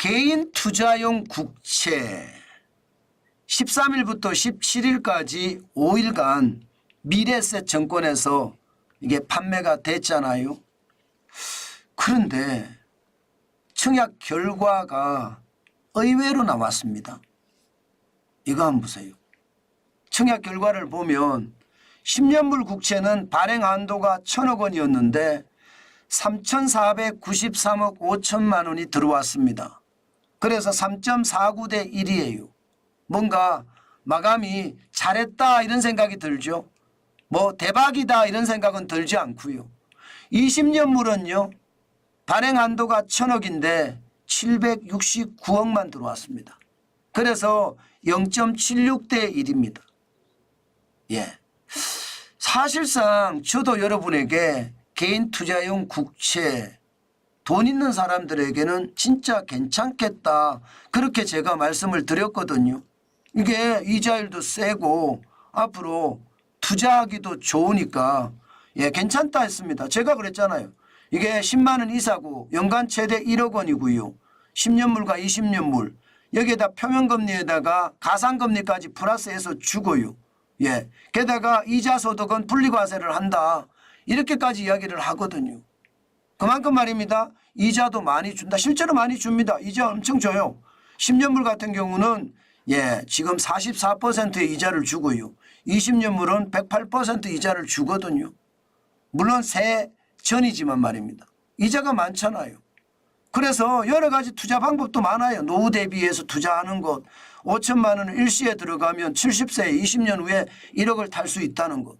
개인 투자용 국채 13일부터 17일까지 5일간 미래에셋 증권에서 이게 판매가 됐잖아요. 그런데 청약 결과가 의외로 나왔습니다. 이거 한번 보세요. 청약 결과를 보면 10년물 국채는 발행 한도가 1,000억 원이었는데 3,493억 5천만 원이 들어왔습니다. 그래서 3.49대 1이에요. 뭔가 마감이 잘했다 이런 생각이 들죠. 뭐 대박이다 이런 생각은 들지 않고요. 20년물은요. 발행 한도가 1,000억인데 769억만 들어왔습니다. 그래서 0.76대 1입니다. 예. 사실상 저도 여러분에게 개인 투자용 국채 돈 있는 사람들에게는 진짜 괜찮겠다. 그렇게 제가 말씀을 드렸거든요. 이게 이자율도 세고 앞으로 투자하기도 좋으니까 예, 괜찮다 했습니다. 제가 그랬잖아요. 이게 10만 원 이사고 연간 최대 1억 원이고요. 10년물과 20년물 여기에다 평형금리에다가 가상금리까지 플러스해서 주고요. 예, 게다가 이자 소득은 분리과세를 한다. 이렇게까지 이야기를 하거든요. 그만큼 말입니다. 이자도 많이 준다. 실제로 많이 줍니다. 이자 엄청 줘요. 10년물 같은 경우는 예, 지금 44%의 이자를 주고요. 20년물은 108% 이자를 주거든요. 물론 세 전이지만 말입니다. 이자가 많잖아요. 그래서 여러 가지 투자 방법도 많아요. 노후 대비해서 투자하는 것. 5천만 원을 일시에 들어가면 70세에 20년 후에 1억을 탈 수 있다는 것.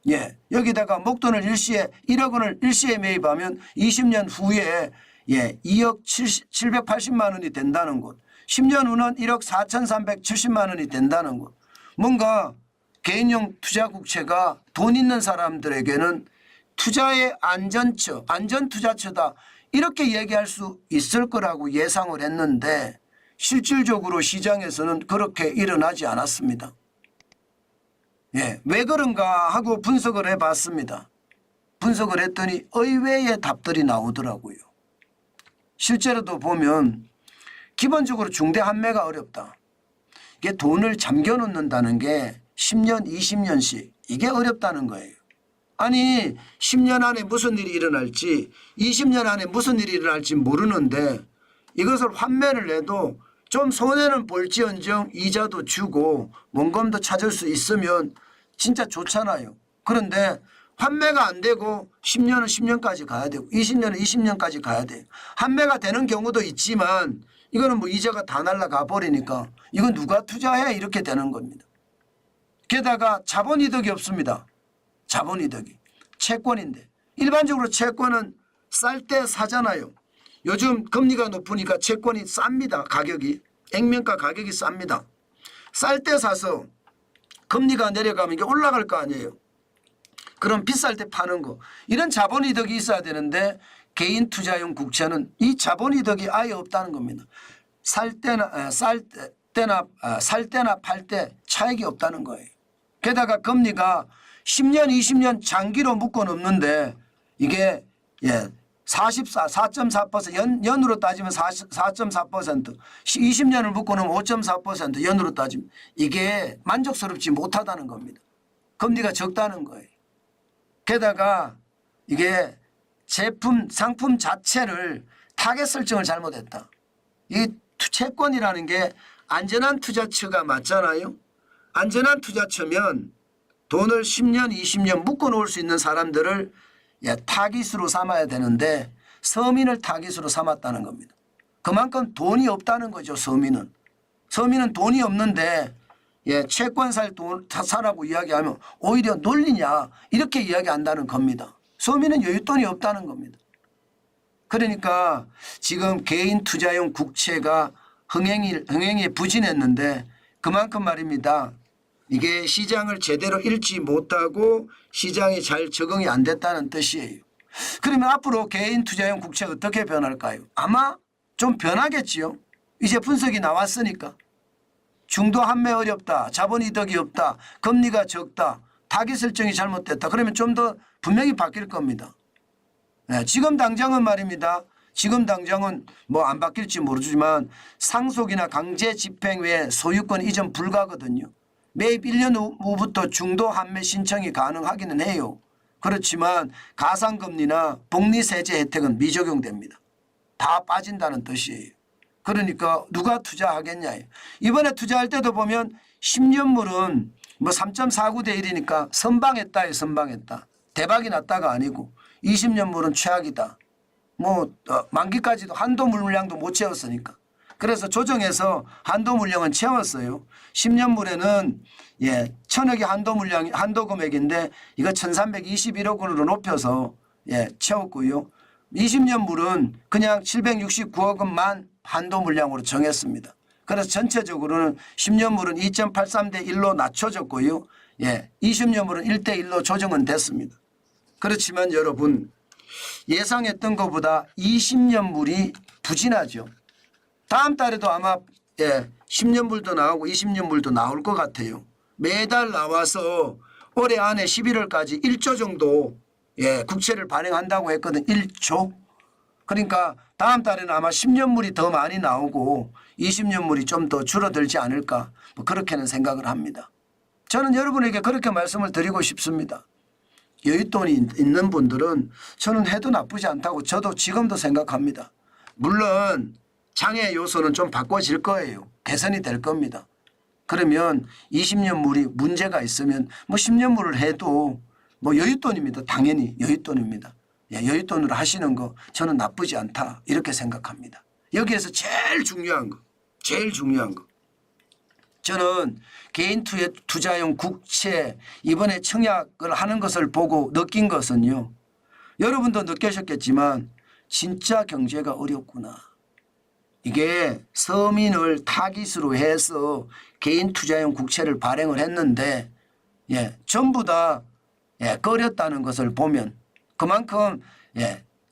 예, 여기다가 목돈을 일시에 1억 원을 일시에 매입하면 20년 후에 예, 2억 780만 원이 된다는 것. 10년 후는 1억 4,370만 원이 된다는 것. 뭔가 개인용 투자국채가 돈 있는 사람들에게는 투자의 안전처, 안전투자처다 이렇게 얘기할 수 있을 거라고 예상을 했는데 실질적으로 시장에서는 그렇게 일어나지 않았습니다. 예, 왜 그런가 하고 분석을 해봤습니다. 분석을 했더니 의외의 답들이 나오더라고요. 실제로도 보면 기본적으로 중대 환매가 어렵다. 이게 돈을 잠겨 놓는다는 게 10년, 20년씩 이게 어렵다는 거예요. 아니 10년 안에 무슨 일이 일어날지 20년 안에 무슨 일이 일어날지 모르는데 이것을 환매를 해도 좀 손해는 볼지언정 이자도 주고 원금도 찾을 수 있으면 진짜 좋잖아요. 그런데 환매가 안 되고 10년은 10년까지 가야 되고 20년은 20년까지 가야 돼요. 환매가 되는 경우도 있지만 이거는 뭐 이자가 다 날아가 버리니까 이건 누가 투자해야 이렇게 되는 겁니다. 게다가 자본이득이 없습니다. 자본이득이. 채권인데 일반적으로 채권은 쌀 때 사잖아요. 요즘 금리가 높으니까 채권이 쌉니다. 가격이. 액면가 가격이 쌉니다. 쌀 때 사서 금리가 내려가면 이게 올라갈 거 아니에요. 그럼 비쌀 때 파는 거. 이런 자본이득이 있어야 되는데 개인 투자용 국채는 이 자본이득이 아예 없다는 겁니다. 살 때나 팔 때 차익이 없다는 거예요. 게다가 금리가 10년, 20년 장기로 묶어 놓는데 이게 예, 4.4% 연으로 따지면 4.4% 20년을 묶어 놓으면 5.4% 연으로 따지면 이게 만족스럽지 못하다는 겁니다. 금리가 적다는 거예요. 게다가 이게 제품, 상품 자체를 타겟 설정을 잘못했다. 이 채권이라는 게 안전한 투자처가 맞잖아요. 안전한 투자처면 돈을 10년, 20년 묶어 놓을 수 있는 사람들을 타깃으로 삼아야 되는데 서민을 타깃으로 삼았다는 겁니다. 그만큼 돈이 없다는 거죠. 서민은. 서민은 돈이 없는데 채권 사라고 이야기하면 오히려 놀리냐 이렇게 이야기한다는 겁니다. 서민은 여윳돈이 없다는 겁니다. 그러니까 지금 개인 투자용 국채가 흥행에 부진했는데 그만큼 말입니다. 이게 시장을 제대로 읽지 못하고 시장에 잘 적응이 안 됐다는 뜻이에요. 그러면 앞으로 개인 투자용 국채 어떻게 변할까요? 아마 좀 변하겠지요. 이제 분석이 나왔으니까. 중도 환매 어렵다. 자본이득이 없다. 금리가 적다. 타깃 설정이 잘못됐다. 그러면 좀 더 분명히 바뀔 겁니다. 네, 지금 당장은 말입니다. 지금 당장은 뭐 안 바뀔지 모르지만 상속이나 강제 집행 외에 소유권 이전 불가거든요. 매입 1년 후부터 중도 환매 신청이 가능하기는 해요. 그렇지만 가상금리나 복리세제 혜택은 미적용됩니다. 다 빠진다는 뜻이에요. 그러니까 누가 투자하겠냐. 이번에 투자할 때도 보면 10년물은 뭐 3.49대 1이니까 선방했다에 선방했다. 대박이 났다가 아니고 20년물은 최악이다. 뭐 만기까지도 한도 물량도 못 채웠으니까. 그래서 조정해서 한도 물량은 채웠어요. 10년물에는 천억이 한도 물량이 한도 금액인데 이거 1,321억 원으로 높여서 채웠고요. 20년물은 그냥 769억 원만 한도 물량으로 정했습니다. 그래서 전체적으로는 10년물은 2.83대 1로 낮춰졌고요. 20년물은 1대 1로 조정은 됐습니다. 그렇지만 여러분 예상했던 것보다 20년물이 부진하죠. 다음 달에도 아마 10년물도 나오고 20년물도 나올 것 같아요. 매달 나와서 올해 안에 11월까지 1조 정도 국채를 발행한다고 했거든. 1조. 그러니까 다음 달에는 아마 10년물이 더 많이 나오고 20년물이 좀 더 줄어들지 않을까 뭐 그렇게는 생각을 합니다. 저는 여러분에게 그렇게 말씀을 드리고 싶습니다. 여윳돈이 있는 분들은 저는 해도 나쁘지 않다고 저도 지금도 생각합니다. 물론 장애 요소는 좀 바꿔질 거예요. 개선이 될 겁니다. 그러면 20년물이 문제가 있으면 뭐 10년물을 해도 뭐 여윳돈입니다. 당연히 여윳돈입니다. 여윳돈으로 하시는 거 저는 나쁘지 않다 이렇게 생각합니다. 여기에서 제일 중요한 거 저는 개인 투자용 국채 이번에 청약을 하는 것을 보고 느낀 것은요. 여러분도 느끼셨겠지만 진짜 경제가 어렵구나. 이게 서민을 타깃으로 해서 개인 투자용 국채를 발행을 했는데 전부 다 꺼렸다는 것을 보면 그만큼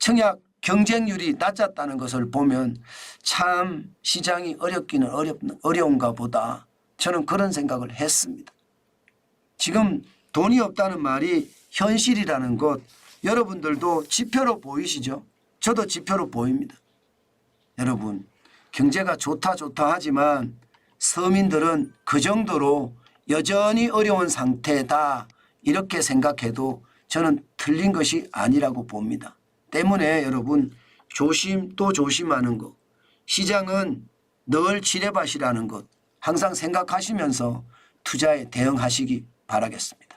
청약 경쟁률이 낮았다는 것을 보면 참 시장이 어렵기는 어려운가 보다. 저는 그런 생각을 했습니다. 지금 돈이 없다는 말이 현실이라는 것 여러분들도 지표로 보이시죠? 저도 지표로 보입니다. 여러분 경제가 좋다 하지만 서민들은 그 정도로 여전히 어려운 상태다 이렇게 생각해도 저는 틀린 것이 아니라고 봅니다. 때문에 여러분 조심 또 조심하는 것 시장은 늘 지뢰밭이라는 것 항상 생각하시면서 투자에 대응하시기 바라겠습니다.